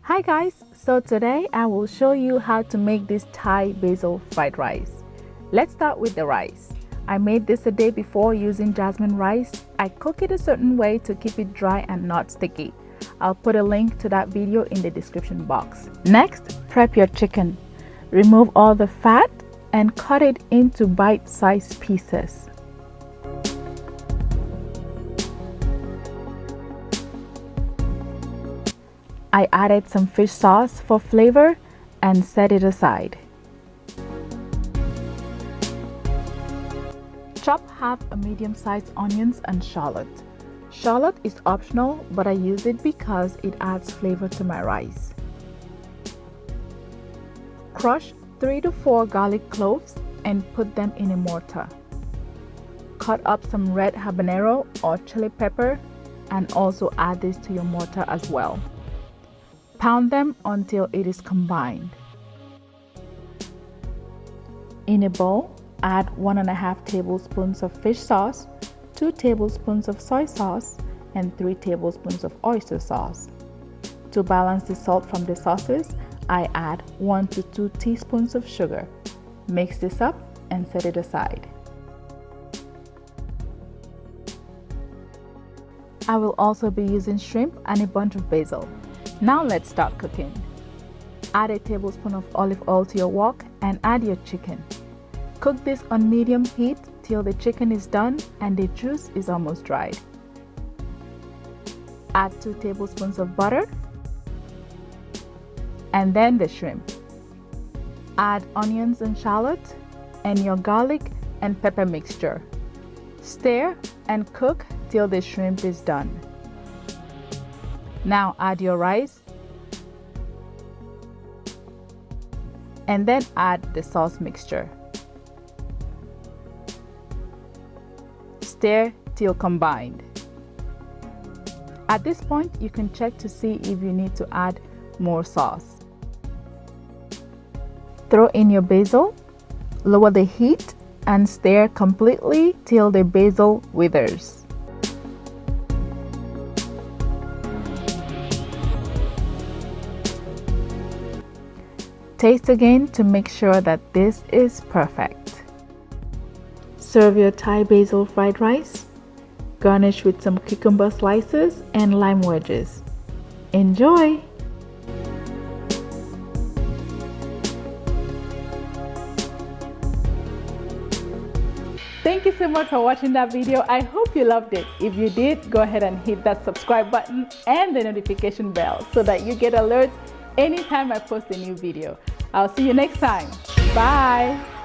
Hi guys, so today I will show you how to make this Thai basil fried rice. Let's start with the rice. I made this a day before using jasmine rice. I cook it a certain way to keep it dry and not sticky. I'll put a link to that video in the description box. Next, prep your chicken. Remove all the fat and cut it into bite-sized pieces. I added some fish sauce for flavor and set it aside. Chop half a medium-sized onions and shallot. Shallot is optional, but I use it because it adds flavor to my rice. Crush 3 to 4 garlic cloves and put them in a mortar. Cut up some red habanero or chili pepper and also add this to your mortar as well. Pound them until it is combined. In a bowl, add 1.5 tablespoons of fish sauce, 2 tablespoons of soy sauce, and 3 tablespoons of oyster sauce. To balance the salt from the sauces, I add 1 to 2 teaspoons of sugar. Mix this up and set it aside. I will also be using shrimp and a bunch of basil. Now let's start cooking. Add a tablespoon of olive oil to your wok and add your chicken. Cook this on medium heat till the chicken is done and the juice is almost dried. Add 2 tablespoons of butter and then the shrimp. Add onions and shallot and your garlic and pepper mixture. Stir and cook till the shrimp is done. Now add your rice and then add the sauce mixture. Stir till combined. At this point, you can check to see if you need to add more sauce. Throw in your basil, lower the heat, and stir completely till the basil withers. Taste again to make sure that this is perfect. Serve your Thai basil fried rice. Garnish with some cucumber slices and lime wedges. Enjoy! Thank you so much for watching that video. I hope you loved it. If you did, go ahead and hit that subscribe button and the notification bell so that you get alerts anytime I post a new video. I'll see you next time. Bye.